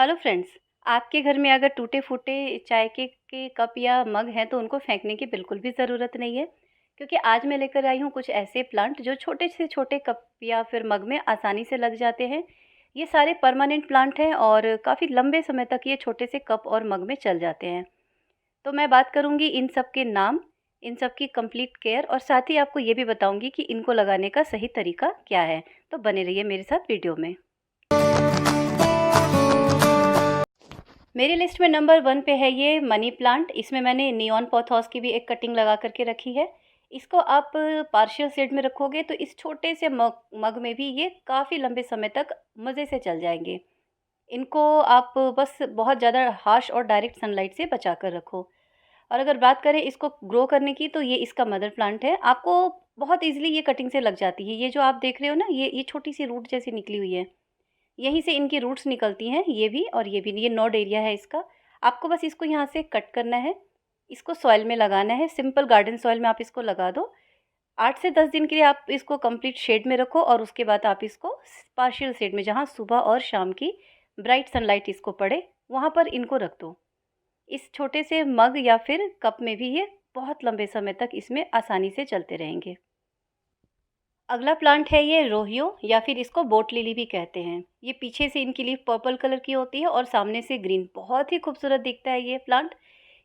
Hello friends. आपके घर में अगर टूटे फूटे चाय के कप या मग हैं तो उनको फेंकने की बिल्कुल भी ज़रूरत नहीं है, क्योंकि आज मैं लेकर आई हूँ कुछ ऐसे प्लांट जो छोटे से छोटे कप या फिर मग में आसानी से लग जाते हैं। ये सारे परमानेंट प्लांट हैं और काफ़ी लंबे समय तक ये छोटे से कप और मग में चल जाते हैं। तो मैं बात करूँगी इन सब के नाम, इन सब की कंप्लीट केयर और साथ ही आपको ये भी बताऊँगी कि इनको लगाने का सही तरीका क्या है। तो बने रहिए मेरे साथ वीडियो में। मेरी लिस्ट में नंबर 1 पे है ये मनी प्लांट। इसमें मैंने नियॉन पॉथॉस की भी एक कटिंग लगा करके रखी है। इसको आप पार्शियल शेड में रखोगे तो इस छोटे से मग में भी ये काफ़ी लंबे समय तक मज़े से चल जाएंगे। इनको आप बस बहुत ज़्यादा हार्श और डायरेक्ट सनलाइट से बचा कर रखो। और अगर बात करें इसको ग्रो करने की तो ये इसका मदर प्लांट है। आपको बहुत ईजिली ये कटिंग से लग जाती है। ये जो आप देख रहे हो ना, ये छोटी सी रूट जैसी निकली हुई है, यहीं से इनकी रूट्स निकलती हैं। ये भी और ये भी, ये नोड एरिया है इसका। आपको बस इसको यहाँ से कट करना है, इसको सॉइल में लगाना है। सिंपल गार्डन सॉइल में आप इसको लगा दो। 8 से 10 दिन के लिए आप इसको कंप्लीट शेड में रखो और उसके बाद आप इसको पार्शियल शेड में, जहाँ सुबह और शाम की ब्राइट सनलाइट इसको पड़े, वहाँ पर इनको रख दो। इस छोटे से मग या फिर कप में भी ये बहुत लंबे समय तक इसमें आसानी से चलते रहेंगे। अगला प्लांट है ये रोहियो या फिर इसको बोट लिली भी कहते हैं। ये पीछे से इनकी लीफ पर्पल कलर की होती है और सामने से ग्रीन। बहुत ही खूबसूरत दिखता है ये प्लांट।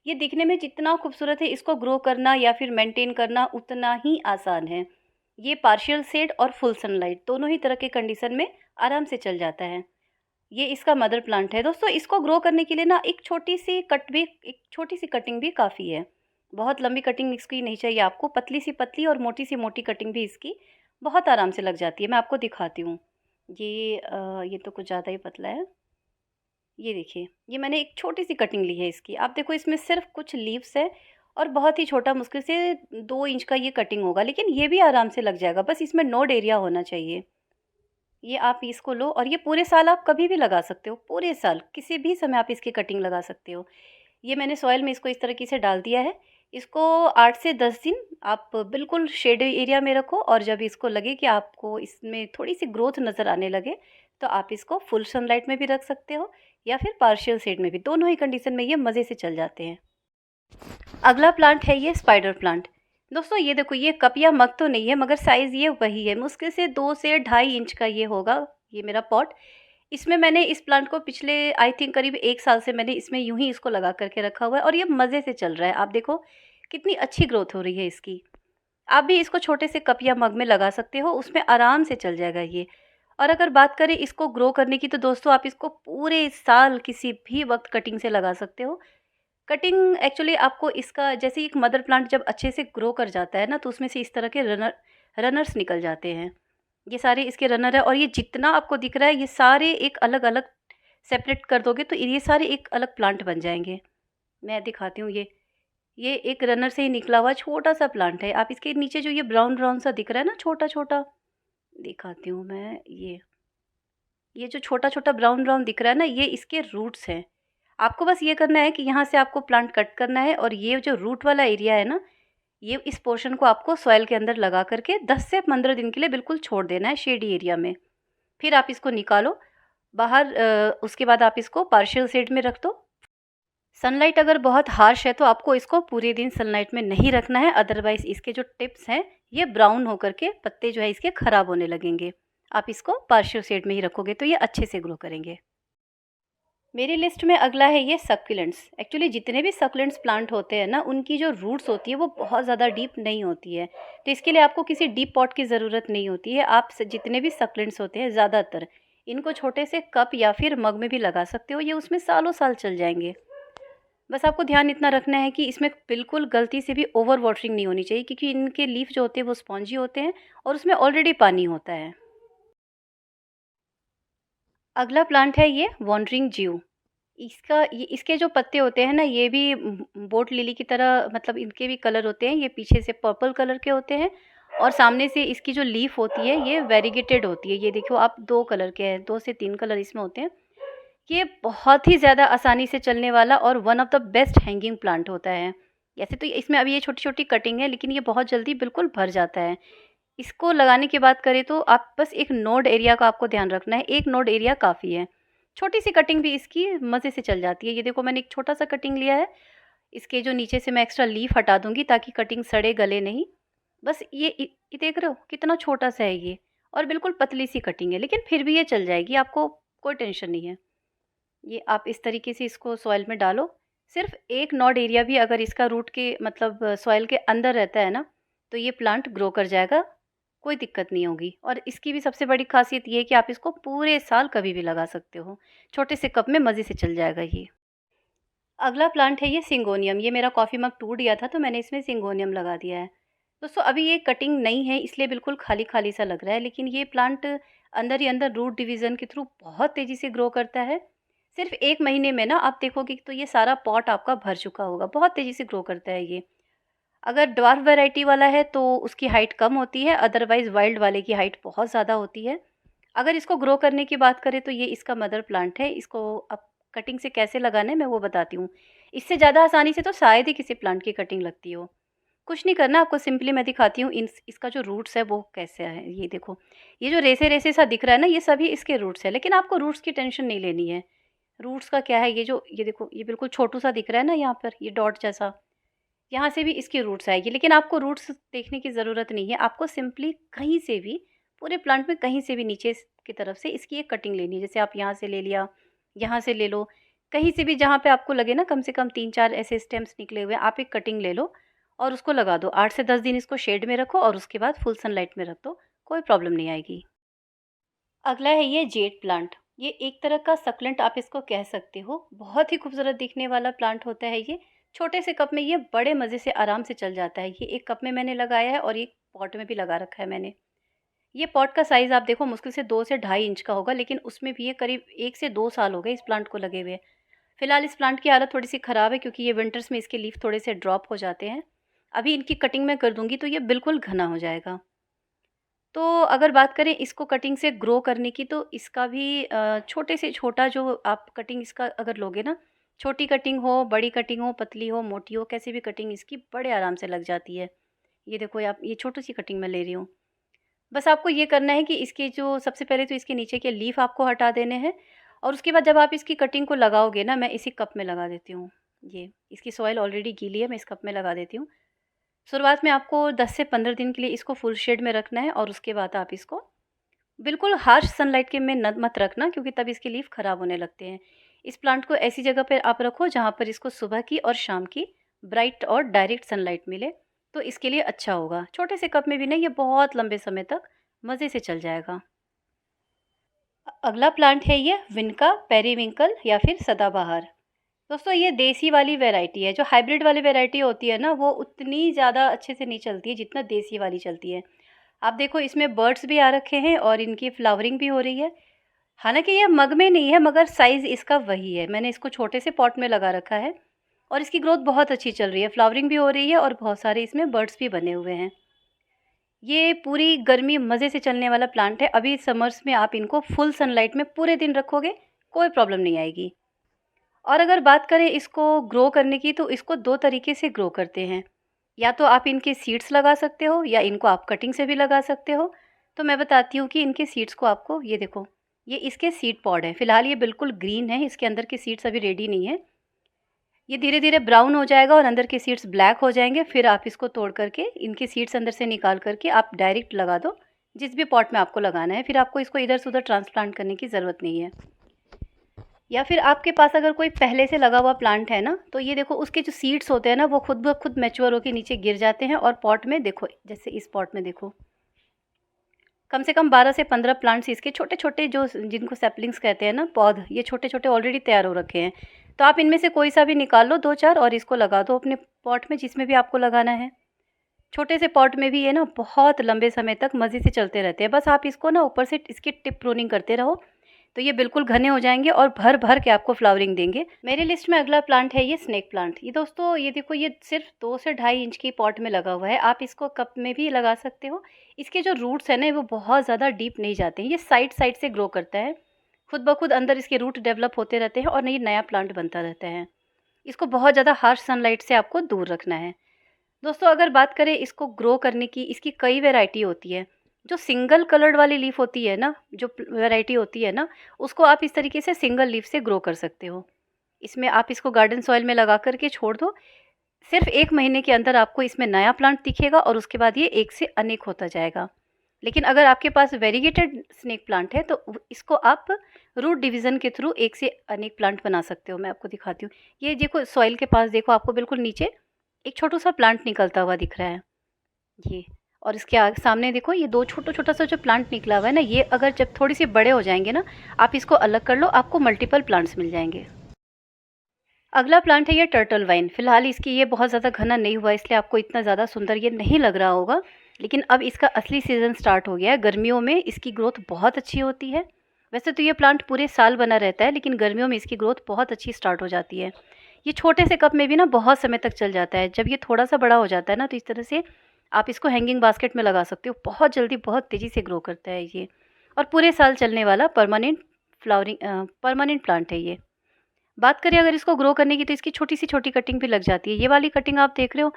ये दिखने में जितना खूबसूरत है, इसको ग्रो करना या फिर मेंटेन करना उतना ही आसान है। ये पार्शियल शेड और फुल सनलाइट दोनों ही तरह के कंडीशन में आराम से चल जाता है। ये इसका मदर प्लांट है दोस्तों। इसको ग्रो करने के लिए ना एक छोटी सी कटिंग भी काफ़ी है। बहुत लंबी कटिंग इसकी नहीं चाहिए आपको। पतली सी पतली और मोटी सी मोटी कटिंग भी इसकी बहुत आराम से लग जाती है। मैं आपको दिखाती हूँ। ये तो कुछ ज़्यादा ही पतला है। ये देखिए, ये मैंने एक छोटी सी कटिंग ली है इसकी। आप देखो, इसमें सिर्फ कुछ लीव्स है और बहुत ही छोटा, मुश्किल से 2 इंच का ये कटिंग होगा, लेकिन ये भी आराम से लग जाएगा। बस इसमें नोड एरिया होना चाहिए। ये आप इसको लो और ये पूरे साल आप कभी भी लगा सकते हो। पूरे साल किसी भी समय आप इसकी कटिंग लगा सकते हो। ये मैंने सॉइल में इसको इस तरीके से डाल दिया है। इसको 8 से 10 दिन आप बिल्कुल शेड एरिया में रखो और जब इसको लगे कि आपको इसमें थोड़ी सी ग्रोथ नज़र आने लगे तो आप इसको फुल सनलाइट में भी रख सकते हो या फिर पार्शियल शेड में भी। दोनों ही कंडीशन में ये मज़े से चल जाते हैं। अगला प्लांट है ये स्पाइडर प्लांट। दोस्तों ये देखो, ये कप या मग तो नहीं है मगर साइज़ ये वही है। मुश्किल से 2 से 2.5 इंच का ये होगा, ये मेरा पॉट। इसमें मैंने इस प्लांट को पिछले आई थिंक करीब 1 साल से मैंने इसमें यूं ही इसको लगा करके रखा हुआ है और ये मज़े से चल रहा है। आप देखो कितनी अच्छी ग्रोथ हो रही है इसकी। आप भी इसको छोटे से कप या मग में लगा सकते हो, उसमें आराम से चल जाएगा ये। और अगर बात करें इसको ग्रो करने की तो दोस्तों आप इसको पूरे साल किसी भी वक्त कटिंग से लगा सकते हो। कटिंग एक्चुअली आपको इसका, जैसे एक मदर प्लांट जब अच्छे से ग्रो कर जाता है ना, तो उसमें से इस तरह के रनर्स निकल जाते हैं। ये सारे इसके रनर है और ये जितना आपको दिख रहा है ये सारे एक अलग अलग सेपरेट कर दोगे तो ये सारे एक अलग प्लांट बन जाएंगे। मैं दिखाती हूँ। ये एक रनर से ही निकला हुआ छोटा सा प्लांट है। आप इसके नीचे जो ये ब्राउन ब्राउन सा दिख रहा है ना, छोटा छोटा, दिखाती हूँ मैं। ये जो छोटा छोटा ब्राउन ब्राउन दिख रहा है ना, ये इसके रूट्स हैं। आपको बस ये करना है कि यहाँ से आपको प्लांट कट करना है और ये जो रूट वाला एरिया है ना, ये इस पोर्शन को आपको सॉइल के अंदर लगा करके 10 से 15 दिन के लिए बिल्कुल छोड़ देना है शेडी एरिया में। फिर आप इसको निकालो बाहर। उसके बाद आप इसको पार्शियल शेड में रख दो। सनलाइट अगर बहुत हार्श है तो आपको इसको पूरे दिन सनलाइट में नहीं रखना है, अदरवाइज़ इसके जो टिप्स हैं ये ब्राउन होकर के पत्ते जो है इसके ख़राब होने लगेंगे। आप इसको पार्शियल शेड में ही रखोगे तो ये अच्छे से ग्रो करेंगे। मेरी लिस्ट में अगला है ये सक्यूलेंट्स। एक्चुअली जितने भी सक्यूलेंट्स प्लांट होते हैं ना, उनकी जो रूट्स होती है वो बहुत ज़्यादा डीप नहीं होती है, तो इसके लिए आपको किसी डीप पॉट की ज़रूरत नहीं होती है। आप जितने भी सक्यूलेंट्स होते हैं ज़्यादातर इनको छोटे से कप या फिर मग में भी लगा सकते हो। ये उसमें सालों साल चल जाएंगे। बस आपको ध्यान इतना रखना है कि इसमें बिल्कुल गलती से भी ओवर वाटरिंग नहीं होनी चाहिए, क्योंकि इनके लीफ जो होते हैं वो स्पॉन्जी होते हैं और उसमें ऑलरेडी पानी होता है। अगला प्लांट है ये वॉन्डरिंग ज्यू। इसके जो पत्ते होते हैं ना, ये भी बोट लिली की तरह, मतलब इनके भी कलर होते हैं। ये पीछे से पर्पल कलर के होते हैं और सामने से इसकी जो लीफ होती है ये वेरीगेटेड होती है। ये देखो आप, 2 कलर के हैं, 2 से 3 कलर इसमें होते हैं। ये बहुत ही ज़्यादा आसानी से चलने वाला और one of the best hanging plant होता है। वैसे तो इसमें अभी ये छोटी छोटी कटिंग है, लेकिन ये बहुत जल्दी बिल्कुल भर जाता है। इसको लगाने की बात करें तो आप बस एक नोड एरिया का आपको ध्यान रखना है। एक नोड एरिया काफ़ी है। छोटी सी कटिंग भी इसकी मज़े से चल जाती है। ये देखो मैंने एक छोटा सा कटिंग लिया है, इसके जो नीचे से मैं एक्स्ट्रा लीफ हटा दूँगी ताकि कटिंग सड़े गले नहीं। बस ये देख रहे हो कितना छोटा सा है ये, और बिल्कुल पतली सी कटिंग है, लेकिन फिर भी ये चल जाएगी, आपको कोई टेंशन नहीं है। ये आप इस तरीके से इसको सॉइल में डालो। सिर्फ एक नॉड एरिया भी अगर इसका रूट के मतलब सॉइल के अंदर रहता है ना, तो ये प्लांट ग्रो कर जाएगा, कोई दिक्कत नहीं होगी। और इसकी भी सबसे बड़ी खासियत ये है कि आप इसको पूरे साल कभी भी लगा सकते हो। छोटे से कप में मज़े से चल जाएगा ये। अगला प्लांट है ये सिंगोनियम। ये मेरा कॉफ़ी मग टूट गया था तो मैंने इसमें सिंगोनियम लगा दिया है। दोस्तों अभी ये कटिंग नहीं है इसलिए बिल्कुल खाली-खाली सा लग रहा है, लेकिन ये प्लांट अंदर ही अंदर रूट डिवीज़न के थ्रू बहुत तेज़ी से ग्रो करता है। सिर्फ 1 महीने में ना आप देखोगे तो ये सारा पॉट आपका भर चुका होगा, बहुत तेज़ी से ग्रो करता है ये। अगर ड्वार्फ वैरायटी वाला है तो उसकी हाइट कम होती है, अदरवाइज़ वाइल्ड वाले की हाइट बहुत ज़्यादा होती है। अगर इसको ग्रो करने की बात करें तो ये इसका मदर प्लांट है। इसको अब कटिंग से कैसे लगाना है मैं वो बताती हूँ। इससे ज़्यादा आसानी से तो शायद ही किसी प्लांट की कटिंग लगती हो। कुछ नहीं करना आपको, सिंपली मैं दिखाती हूँ इसका जो रूट्स है वो कैसे है। ये देखो, ये जो रेसे-रेसे सा दिख रहा है ना, ये सभी इसके रूट्स है, लेकिन आपको रूट्स की टेंशन नहीं लेनी है। रूट्स का क्या है, ये देखो ये बिल्कुल छोटू सा दिख रहा है ना यहाँ पर, ये डॉट जैसा, यहाँ से भी इसकी रूट्स आएगी, लेकिन आपको रूट्स देखने की ज़रूरत नहीं है। आपको सिंपली कहीं से भी, पूरे प्लांट में कहीं से भी नीचे की तरफ से इसकी एक कटिंग लेनी है। जैसे आप यहाँ से ले लिया, यहाँ से ले लो, कहीं से भी जहाँ पे आपको लगे ना कम से कम 3-4 ऐसे स्टेम्स निकले हुए हैं, आप एक कटिंग ले लो और उसको लगा दो। 8 से 10 दिन इसको शेड में रखो और उसके बाद फुल सनलाइट में रख दो, कोई प्रॉब्लम नहीं आएगी। अगला है ये जेड प्लांट। ये एक तरह का सक्लेंट आप इसको कह सकते हो। बहुत ही खूबसूरत दिखने वाला प्लांट होता है ये। छोटे से कप में ये बड़े मज़े से आराम से चल जाता है। ये एक कप में मैंने लगाया है और एक पॉट में भी लगा रखा है मैंने। ये पॉट का साइज़ आप देखो मुश्किल से 2 से ढाई इंच का होगा, लेकिन उसमें भी ये करीब 1 से 2 साल हो गए इस प्लांट को लगे हुए। फिलहाल इस प्लांट की हालत थोड़ी-सी ख़राब है क्योंकि ये विंटर्स में इसके लीफ थोड़े से ड्रॉप हो जाते हैं। अभी इनकी कटिंग मैं कर दूँगी तो ये बिल्कुल घना हो जाएगा। तो अगर बात करें इसको कटिंग से ग्रो करने की, तो इसका भी छोटे से छोटा जो आप कटिंग इसका अगर लोगे ना, छोटी कटिंग हो, बड़ी कटिंग हो, पतली हो, मोटी हो, कैसी भी कटिंग इसकी बड़े आराम से लग जाती है। ये देखो आप, ये छोटी-सी कटिंग मैं ले रही हूँ। बस आपको ये करना है कि इसके जो सबसे पहले तो इसके नीचे के लीफ आपको हटा देने हैं, और उसके बाद जब आप इसकी कटिंग को लगाओगे ना, मैं इसी कप में लगा देती हूँ। ये इसकी सॉइल ऑलरेडी गीली है, मैं इस कप में लगा देती हूँ। शुरुआत में आपको 10 से 15 दिन के लिए इसको फुल शेड में रखना है और उसके बाद आप इसको बिल्कुल हार्श सनलाइट के में न मत रखना, क्योंकि तब इसके लीफ ख़राब होने लगते हैं। इस प्लांट को ऐसी जगह पर आप रखो जहाँ पर इसको सुबह की और शाम की ब्राइट और डायरेक्ट सनलाइट मिले, तो इसके लिए अच्छा होगा। छोटे से कप में भी नहीं, ये बहुत लंबे समय तक मज़े से चल जाएगा। अगला प्लांट है ये विनका पेरीविंकल या फिर सदाबहार। दोस्तों ये देसी वाली वैरायटी है। जो हाइब्रिड वाली वैरायटी होती है ना, वो उतनी ज़्यादा अच्छे से नहीं चलती है जितना देसी वाली चलती है। आप देखो इसमें बर्ड्स भी आ रखे हैं और इनकी फ्लावरिंग भी हो रही है। हालांकि ये मग में नहीं है, मगर साइज़ इसका वही है। मैंने इसको छोटे से पॉट में लगा रखा है और इसकी ग्रोथ बहुत अच्छी चल रही है, फ्लावरिंग भी हो रही है और बहुत सारे इसमें बर्ड्स भी बने हुए हैं। ये पूरी गर्मी मज़े से चलने वाला प्लांट है। अभी समर्स में आप इनको फुल सनलाइट में पूरे दिन रखोगे, कोई प्रॉब्लम नहीं आएगी। और अगर बात करें इसको ग्रो करने की, तो इसको 2 तरीके से ग्रो करते हैं। या तो आप इनके सीड्स लगा सकते हो या इनको आप कटिंग से भी लगा सकते हो। तो मैं बताती हूँ कि इनके सीड्स को आपको, ये देखो, ये इसके सीड पॉड है। फ़िलहाल ये बिल्कुल ग्रीन है, इसके अंदर के सीड्स अभी रेडी नहीं है। ये धीरे-धीरे ब्राउन हो जाएगा और अंदर के सीड्स ब्लैक हो जाएँगे। फिर आप इसको तोड़ करके इनके सीड्स अंदर से निकाल करके आप डायरेक्ट लगा दो, जिस भी पॉट में आपको लगाना है। फिर आपको इसको इधर से उधर ट्रांसप्लांट करने की ज़रूरत नहीं है। या फिर आपके पास अगर कोई पहले से लगा हुआ प्लांट है ना, तो ये देखो उसके जो सीड्स होते हैं ना, वो खुद ब खुद मैच्योर होके नीचे गिर जाते हैं और पॉट में देखो, जैसे इस पॉट में देखो, कम से कम 12 से 15 प्लांट्स इसके छोटे-छोटे, जो जिनको सैपलिंग्स कहते हैं ना, पौध, ये छोटे-छोटे ऑलरेडी तैयार हो रखे हैं। तो आप इनमें से कोई सा भी निकाल लो 2-4 और इसको लगा दो अपने पॉट में, जिसमें भी आपको लगाना है। छोटे से पॉट में भी ये ना बहुत लंबे समय तक मज़े से चलते रहते हैं। बस आप इसको ना ऊपर से इसकी टिप प्रूनिंग करते रहो, तो ये बिल्कुल घने हो जाएंगे और भर भर के आपको फ्लावरिंग देंगे। मेरी लिस्ट में अगला प्लांट है ये स्नेक प्लांट। ये दोस्तों ये देखो, ये सिर्फ 2 से ढाई इंच की पॉट में लगा हुआ है। आप इसको कप में भी लगा सकते हो। इसके जो रूट्स हैं ना, वो बहुत ज़्यादा डीप नहीं जाते हैं। ये साइड साइड से ग्रो करता है, खुद ब खुद अंदर इसके रूट डेवलप होते रहते हैं और नई नया प्लांट बनता रहता है। इसको बहुत ज़्यादा हार्श सनलाइट से आपको दूर रखना है। दोस्तों अगर बात करें इसको ग्रो करने की, इसकी कई वैरायटी होती है। जो सिंगल कलर्ड वाली लीफ होती है ना, जो वैरायटी होती है ना, उसको आप इस तरीके से सिंगल लीफ से ग्रो कर सकते हो। इसमें आप इसको गार्डन सॉइल में लगा करके छोड़ दो, सिर्फ 1 महीने के अंदर आपको इसमें नया प्लांट दिखेगा और उसके बाद ये एक से अनेक होता जाएगा। लेकिन अगर आपके पास वेरीगेटेड स्नेक प्लांट है तो इसको आप रूट डिवीज़न के थ्रू एक से अनेक प्लांट बना सकते हो। मैं आपको दिखाती हूँ। ये देखो सॉइल के पास देखो, आपको बिल्कुल नीचे एक छोटा सा प्लांट निकलता हुआ दिख रहा है ये। और इसके सामने देखो ये 2 छोटा सा जो प्लांट निकला हुआ है ना, ये अगर जब थोड़ी सी बड़े हो जाएंगे ना, आप इसको अलग कर लो, आपको मल्टीपल प्लांट्स मिल जाएंगे। अगला प्लांट है ये टर्टल वाइन। फिलहाल इसकी ये बहुत ज़्यादा घना नहीं हुआ, इसलिए आपको इतना ज़्यादा सुंदर ये नहीं लग रहा होगा। लेकिन अब इसका असली सीज़न स्टार्ट हो गया है। गर्मियों में इसकी ग्रोथ बहुत अच्छी होती है। वैसे तो ये प्लांट पूरे साल बना रहता है, लेकिन गर्मियों में इसकी ग्रोथ बहुत अच्छी स्टार्ट हो जाती है। ये छोटे से कप में भी ना बहुत समय तक चल जाता है। जब ये थोड़ा सा बड़ा हो जाता है ना, तो इस तरह से आप इसको हैंगिंग बास्केट में लगा सकते हो। बहुत जल्दी बहुत तेज़ी से ग्रो करता है ये, और पूरे साल चलने वाला परमानेंट प्लांट है ये। बात करें अगर इसको ग्रो करने की, तो इसकी छोटी सी छोटी कटिंग भी लग जाती है। ये वाली कटिंग आप देख रहे हो,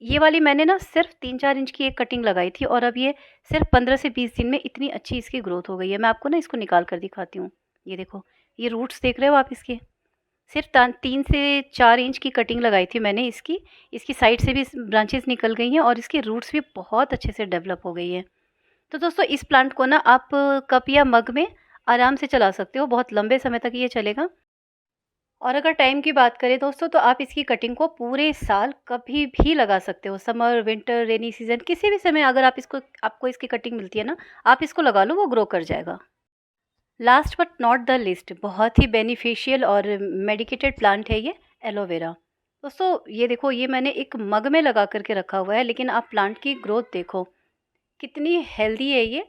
ये वाली मैंने ना सिर्फ 3-4 इंच की एक कटिंग लगाई थी, और अब ये सिर्फ 15 से 20 दिन में इतनी अच्छी इसकी ग्रोथ हो गई है। मैं आपको ना इसको निकाल कर दिखाती हूँ। ये देखो, ये रूट्स देख रहे हो आप इसके। सिर्फ 3 से 4 इंच की कटिंग लगाई थी मैंने इसकी। इसकी साइड से भी ब्रांचेस निकल गई हैं, और इसकी रूट्स भी बहुत अच्छे से डेवलप हो गई है। तो दोस्तों, इस प्लांट को ना आप कप या मग में आराम से चला सकते हो, बहुत लंबे समय तक ये चलेगा। और अगर टाइम की बात करें दोस्तों, तो आप इसकी कटिंग को पूरे साल कभी भी लगा सकते हो। समर, विंटर, रेनी सीजन, किसी भी समय अगर आपको इसकी कटिंग मिलती है ना, आप इसको लगा लो, वो ग्रो कर जाएगा। Last but not the list, बहुत ही बेनिफिशियल और मेडिकेटेड प्लांट है ये, एलोवेरा। दोस्तों ये देखो, ये मैंने एक मग में लगा करके रखा हुआ है, लेकिन आप प्लांट की ग्रोथ देखो कितनी हेल्दी है ये,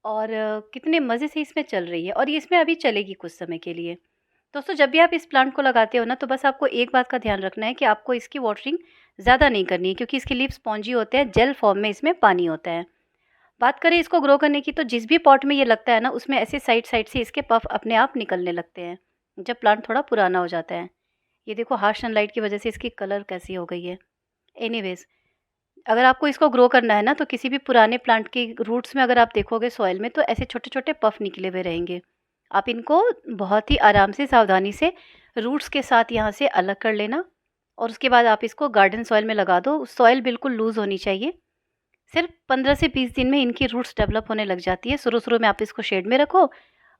और कितने मज़े से इसमें चल रही है, और ये इसमें अभी चलेगी कुछ समय के लिए। दोस्तों, जब भी आप इस प्लांट को लगाते हो ना, तो बस आपको एक बात का ध्यान रखना है कि आपको इसकी वाटरिंग ज़्यादा नहीं करनी है, क्योंकि इसके लीफ स्पॉन्जी होते हैं, जेल फॉर्म में इसमें पानी होता है। बात करें इसको ग्रो करने की, तो जिस भी पॉट में ये लगता है ना, उसमें ऐसे साइड साइड से इसके पफ अपने आप निकलने लगते हैं जब प्लांट थोड़ा पुराना हो जाता है। ये देखो, हार्श सनलाइट की वजह से इसकी कलर कैसी हो गई है। एनीवेज, अगर आपको इसको ग्रो करना है ना, तो किसी भी पुराने प्लांट के रूट्स में अगर आप देखोगे सॉइल में, तो ऐसे छोटे छोटे पफ निकले हुए रहेंगे। आप इनको बहुत ही आराम से, सावधानी से रूट्स के साथ यहाँ से अलग कर लेना, और उसके बाद आप इसको गार्डन सॉइल में लगा दो। सॉइल बिल्कुल लूज़ होनी चाहिए। सिर्फ 15 से 20 दिन में इनकी रूट्स डेवलप होने लग जाती है। शुरू शुरू में आप इसको शेड में रखो,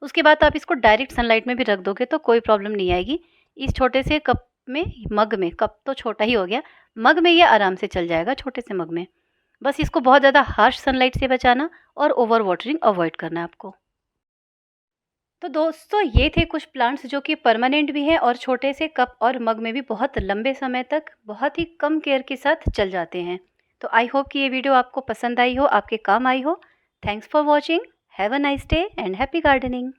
उसके बाद आप इसको डायरेक्ट सनलाइट में भी रख दोगे तो कोई प्रॉब्लम नहीं आएगी। इस छोटे से कप में, मग में, कप तो छोटा ही हो गया, मग में ये आराम से चल जाएगा, छोटे से मग में। बस इसको बहुत ज़्यादा हार्श सनलाइट से बचाना, और ओवर वाटरिंग अवॉइड करना है आपको। तो दोस्तों, ये थे कुछ प्लांट्स जो कि परमानेंट भी हैं, और छोटे से कप और मग में भी बहुत लंबे समय तक बहुत ही कम केयर के साथ चल जाते हैं। तो आई होप कि ये वीडियो आपको पसंद आई हो, आपके काम आई हो। Thanks for watching. Have a nice day and happy gardening.